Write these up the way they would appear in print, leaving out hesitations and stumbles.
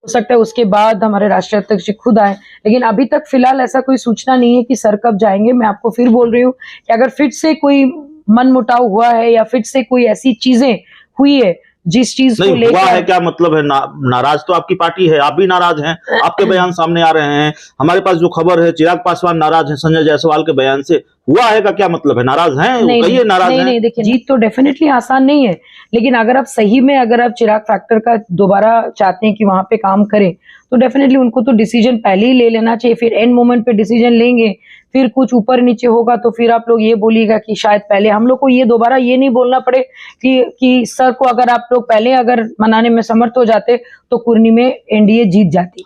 हो सकता है उसके बाद हमारे राष्ट्रीय अध्यक्ष जी खुद आए, लेकिन अभी तक फिलहाल ऐसा कोई सूचना नहीं है कि सर कब जाएंगे। मैं आपको फिर बोल रही हूँ कि अगर फिर से कोई मनमुटाव हुआ है या फिर से कोई ऐसी चीजें हुई है जिस चीज को नहीं हुआ है, लेकर क्या मतलब है? नाराज तो आपकी पार्टी है, आप भी नाराज हैं, आपके बयान सामने आ रहे हैं। हमारे पास जो खबर है चिराग पासवान नाराज है संजय जायसवाल के बयान से, हुआ है का क्या मतलब है? नाराज हैं? नहीं कहिए नाराज हैं। नहीं, देखिए जीत तो डेफिनेटली आसान नहीं है, लेकिन अगर आप सही में अगर आप चिराग फैक्टर का दोबारा चाहते हैं कि वहां पे काम करें, तो डेफिनेटली उनको तो डिसीजन पहले ही ले लेना चाहिए। फिर एंड मोमेंट पे डिसीजन लेंगे, फिर कुछ ऊपर नीचे होगा तो फिर आप लोग ये बोलिएगा कि शायद पहले हम लोग को ये दोबारा ये नहीं बोलना पड़े कि सर को अगर आप लोग पहले अगर मनाने में समर्थ हो जाते तो कुर्नी में एनडीए जीत जाती।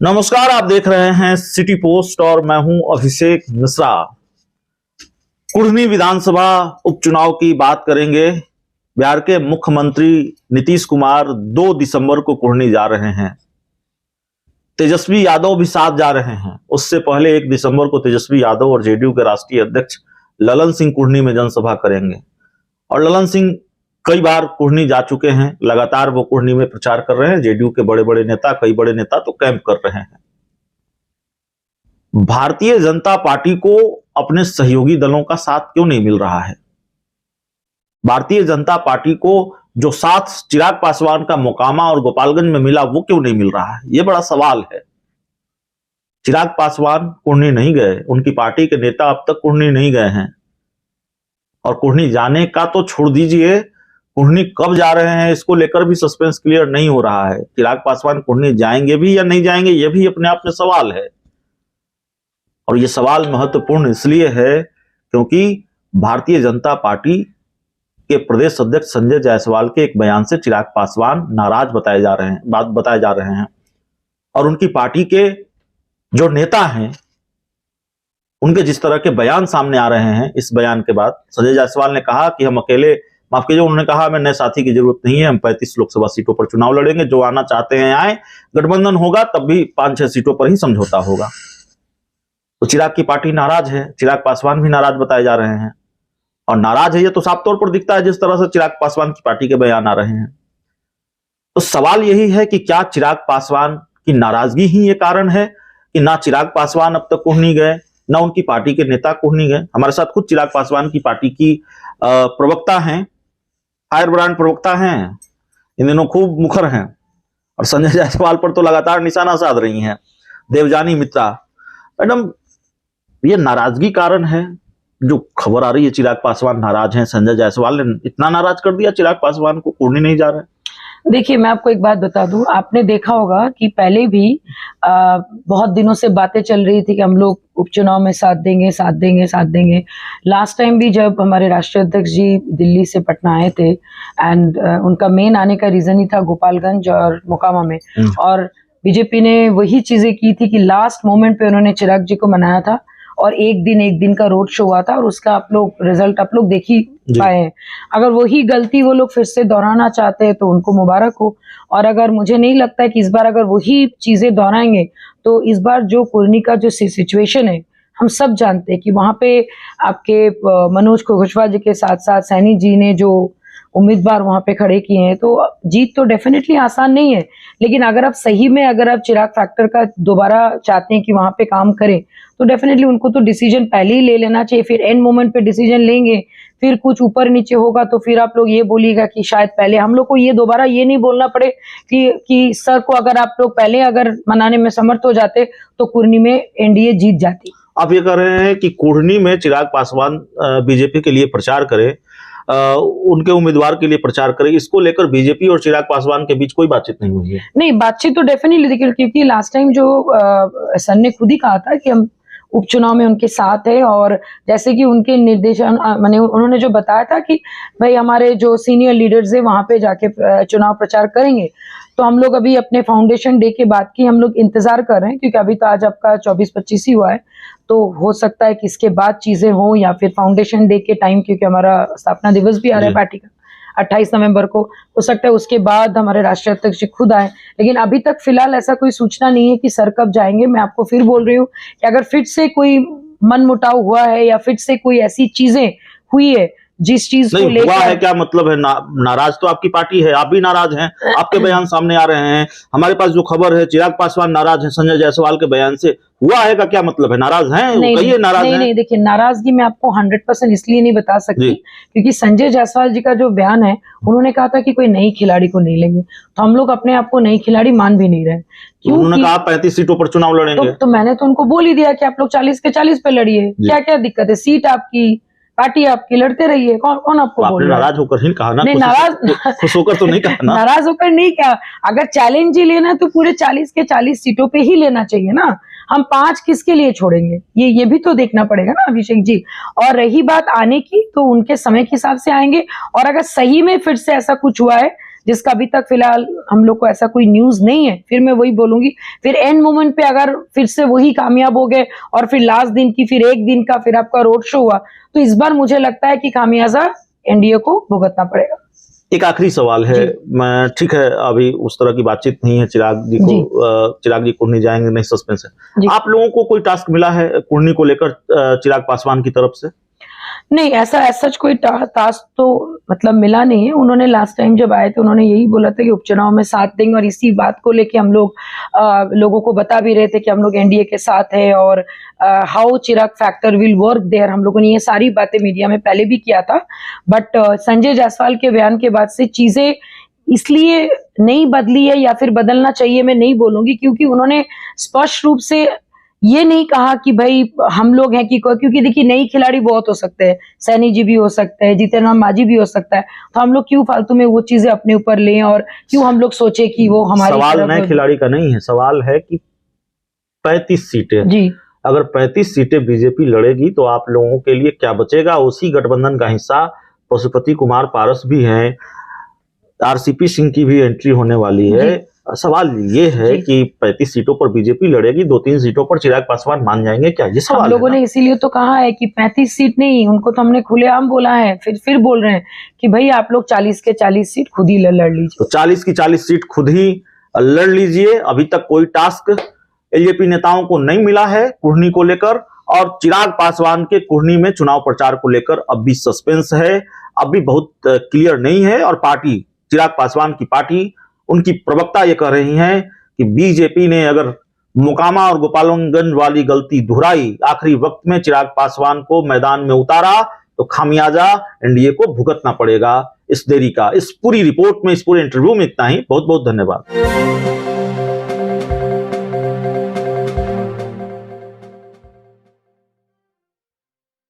नमस्कार, आप देख रहे हैं सिटी पोस्ट और मैं हूं अभिषेक मिश्रा। कुढ़नी विधानसभा उपचुनाव की बात करेंगे। बिहार के मुख्यमंत्री नीतीश कुमार 2 दिसंबर को कुढ़नी जा रहे हैं। तेजस्वी यादव भी साथ जा रहे हैं। उससे पहले 1 दिसंबर को तेजस्वी यादव और जेडीयू के राष्ट्रीय अध्यक्ष ललन सिंह कुढ़नी में जनसभा करेंगे। और ललन सिंह कई बार कुढ़नी जा चुके हैं, लगातार वो कुढ़नी में प्रचार कर रहे हैं। जेडीयू के बड़े बड़े नेता, कई बड़े नेता तो कैंप कर रहे हैं। भारतीय जनता पार्टी को अपने सहयोगी दलों का साथ क्यों नहीं मिल रहा है? भारतीय जनता पार्टी को जो साथ चिराग पासवान का मोकामा और गोपालगंज में मिला वो क्यों नहीं मिल रहा है? ये बड़ा सवाल है। चिराग पासवान कुढ़नी नहीं गए, उनकी पार्टी के नेता अब तक कुढ़नी नहीं गए हैं। और कुढ़नी जाने का तो छोड़ दीजिए, कुढ़नी कब जा रहे हैं इसको लेकर भी सस्पेंस क्लियर नहीं हो रहा है। चिराग पासवान कुढ़नी जाएंगे भी या नहीं जाएंगे, यह भी अपने आप में सवाल है। और यह सवाल महत्वपूर्ण इसलिए है क्योंकि भारतीय जनता पार्टी के प्रदेश अध्यक्ष संजय जायसवाल के एक बयान से चिराग पासवान नाराज बताए जा रहे हैं। और उनकी पार्टी के जो नेता हैं उनके जिस तरह के बयान सामने आ रहे हैं, इस बयान के बाद संजय जायसवाल ने कहा कि हम अकेले, माफ कीजिए, उन्होंने कहा हमें नए साथी की जरूरत नहीं है, हम 35 लोकसभा सीटों पर चुनाव लड़ेंगे, जो आना चाहते हैं आए, गठबंधन होगा तब भी 5-6 सीटों पर ही समझौता होगा। तो चिराग की पार्टी नाराज है, चिराग पासवान भी नाराज बताए जा रहे हैं। और नाराज है ये तो साफ तौर पर दिखता है जिस तरह से चिराग पासवान की पार्टी के बयान आ रहे हैं। तो सवाल यही है कि क्या चिराग पासवान की नाराजगी ही ये कारण है कि ना चिराग पासवान अब तक कुढ़नी गए, ना उनकी पार्टी के नेता कुढ़नी गए? हमारे साथ खुद चिराग पासवान की पार्टी की प्रवक्ता हैं, फायर ब्रांड प्रवक्ता हैं, इन दिनों खूब मुखर हैं और संजय जायसवाल पर तो लगातार निशाना साध रही हैं, देवजानी मित्रा। मैडम, ये नाराजगी कारण है जो खबर आ रही है चिराग पासवान नाराज हैं, संजय जायसवाल ने इतना नाराज कर दिया चिराग पासवान को, कुढ़नी नहीं जा रहे? देखिए, मैं आपको एक बात बता दूं, आपने देखा होगा कि पहले भी बहुत दिनों से बातें चल रही थी कि हम लोग उपचुनाव में साथ देंगे। लास्ट टाइम भी जब हमारे राष्ट्रीय अध्यक्ष जी दिल्ली से पटना आए थे एंड उनका मेन आने का रीजन ही था गोपालगंज और मोकामा में, और बीजेपी ने वही चीजें की थी कि लास्ट मोमेंट पे उन्होंने चिराग जी को मनाया था और एक दिन का रोड शो हुआ था और उसका आप लोग रिजल्ट आप लोग देख ही पाए हैं। अगर वही गलती वो लोग फिर से दोहराना चाहते हैं तो उनको मुबारक हो। और अगर मुझे नहीं लगता है कि इस बार अगर वही चीजें दोहराएंगे तो इस बार जो कुढ़नी का जो सिचुएशन है, हम सब जानते हैं कि वहां पे आपके मनोज कुशवाहा जी के साथ साथ सैनी जी ने जो उम्मीदवार वहां पे खड़े किए हैं, तो जीत तो डेफिनेटली आसान नहीं है, लेकिन अगर आप सही में अगर आप चिराग फैक्टर का दोबारा चाहते हैं कि वहां पे काम करें, तो डेफिनेटली उनको तो डिसीजन पहले ही ले लेना चाहिए। फिर एंड मोमेंट पे डिसीजन लेंगे, फिर कुछ ऊपर नीचे होगा तो फिर आप लोग ये बोलिएगा कि शायद पहले हम लोग को ये दोबारा ये नहीं बोलना पड़े कि सर को अगर आप लोग पहले अगर मनाने में समर्थ हो जाते तो कुढ़नी में एनडीए जीत जाती। आप ये कह रहे हैं कि कुढ़नी में चिराग पासवान बीजेपी के लिए प्रचार करे, उनके उम्मीदवार के लिए प्रचार करे, इसको लेकर बीजेपी और चिराग पासवान के बीच कोई बातचीत नहीं हुई है? नहीं, बातचीत तो डेफिनेटली देखिए, क्योंकि लास्ट टाइम जो सर ने खुद ही कहा था कि हम उपचुनाव में उनके साथ है, और जैसे कि उनके निर्देशन माने उन्होंने जो बताया था कि भाई हमारे जो सीनियर लीडर्स है वहां पे जाके चुनाव प्रचार करेंगे, तो हम लोग अभी अपने फाउंडेशन डे के बाद की हम लोग इंतजार कर रहे हैं, क्योंकि अभी तो आज आपका 24-25 ही हुआ है, तो हो सकता है कि इसके बाद चीजें हो या फिर फाउंडेशन डे के टाइम, क्योंकि हमारा स्थापना दिवस भी आ रहा है पार्टी का 28 नवंबर को, हो सकता है उसके बाद हमारे राष्ट्रीय अध्यक्ष जी खुद आए, लेकिन अभी तक फिलहाल ऐसा कोई सूचना नहीं है कि सर कब जाएंगे। मैं आपको फिर बोल रही हूँ कि अगर फिर से कोई मनमुटाव हुआ है या फिर से कोई ऐसी चीजें हुई है जिस चीज को नहीं हुआ है लेकर क्या मतलब है? नाराज तो आपकी पार्टी है, आप भी नाराज हैं, आपके बयान सामने आ रहे हैं। हमारे पास जो खबर है चिराग पासवान नाराज है संजय जायसवाल के बयान से, हुआ है का क्या मतलब है? नाराज हैं? नहीं कहिए नाराज नहीं हैं। नहीं, देखिए नाराजगी मैं आपको 100% इसलिए नहीं बता सकती जी। क्योंकि संजय जायसवाल जी का जो बयान है, उन्होंने कहा था कि कोई नई खिलाड़ी को नहीं लेंगे, तो हम लोग अपने आप को नई खिलाड़ी मान भी नहीं रहे। उन्होंने क्योंकि कहा 35 सीटों पर चुनाव लड़ेंगे। तो मैंने तो उनको बोल ही दिया कि आप लोग 40 के 40 पे लड़िए, जी। क्या क्या दिक्कत है, सीट आपकी, पार्टी आपकी, लड़ते रहिए, कौन कौन आपको तो बोल आपने रहा है? नाराज होकर ही कहा ना, नहीं, खुश होकर तो नहीं कहा ना। नाराज होकर नहीं कहा। अगर चैलेंज ही लेना है तो पूरे 40 के 40 सीटों पे ही लेना चाहिए ना, हम 5 किसके लिए छोड़ेंगे, ये भी तो देखना पड़ेगा ना अभिषेक जी। और रही बात आने की, तो उनके समय के हिसाब से आएंगे, और अगर सही में फिर से ऐसा कुछ हुआ है जिसका अभी तक फिलहाल हम लोग को ऐसा कोई न्यूज नहीं है, फिर मैं वही बोलूंगी, फिर एंड मोमेंट पे अगर फिर से वही कामयाब हो गए और फिर लास्ट दिन की, फिर एक दिन का फिर आपका रोड शो हुआ, तो इस बार मुझे लगता है कि खामियाजा एनडीए को भुगतना पड़ेगा। एक आखिरी सवाल है, मैं ठीक है अभी उस तरह की बातचीत नहीं है, चिराग जी कुर्नी जाएंगे नहीं, सस्पेंस है। आप लोगों को कोई टास्क मिला है कुर्नी को लेकर चिराग पासवान की तरफ से? नहीं, ऐसा सच कोई टास्क तो मतलब मिला नहीं है। उन्होंने लास्ट टाइम जब आए थे उन्होंने यही बोला था कि उपचुनाव में साथ देंगे, और इसी बात को लेके हम लोग लोगों को बता भी रहे थे कि हम लोग एनडीए के साथ है, और how Chirag factor will work there, हम लोगों ने ये सारी बातें मीडिया में पहले भी किया था। बट संजय जायसवाल के बयान के बाद से चीजें इसलिए नहीं बदली है, या फिर बदलना चाहिए मैं नहीं बोलूंगी, क्योंकि उन्होंने स्पष्ट रूप से ये नहीं कहा कि भाई हम लोग हैं कि क्योंकि देखिए नई खिलाड़ी बहुत हो सकते हैं, सैनी जी भी हो सकते हैं, जितेंद्र मांझी भी हो सकता है, तो हम लोग क्यों फालतू में वो चीजें अपने ऊपर लें, और क्यों हम लोग सोचे कि वो हमारी सवाल नए खिलाड़ी का नहीं है, सवाल है कि 35 सीटें जी, अगर 35 सीटें बीजेपी लड़ेगी तो आप लोगों के लिए क्या बचेगा? उसी गठबंधन का हिस्सा पशुपति कुमार पारस भी हैं, आरसीपी सिंह की भी एंट्री होने वाली है। सवाल ये है कि 35 सीटों पर बीजेपी लड़ेगी, 2-3 सीटों पर चिराग पासवान मान जाएंगे क्या? ये सवाल हम लोगों ने इसीलिए तो कहा है कि 35 सीट नहीं, उनको तो हमने खुलेआम बोला है, फिर बोल रहे हैं कि भाई आप लोग 40 के 40 सीट खुद ही लड़ लीजिए। तो 40 की 40 सीट खुद ही लड़ लीजिए। अभी तक कोई टास्क एलजेपी नेताओं को नहीं मिला है कुर्नी को लेकर, और चिराग पासवान के कुर्नी में चुनाव प्रचार को लेकर अब भी सस्पेंस है, अब भी बहुत क्लियर नहीं है। और पार्टी, चिराग पासवान की पार्टी, उनकी प्रवक्ता ये कह रही हैं कि बीजेपी ने अगर मोकामा और गोपालगंज वाली गलती दोहराई, आखिरी वक्त में चिराग पासवान को मैदान में उतारा, तो खामियाजा एनडीए को भुगतना पड़ेगा इस देरी का। इस पूरी रिपोर्ट में, इस पूरे इंटरव्यू में इतना ही। बहुत बहुत धन्यवाद।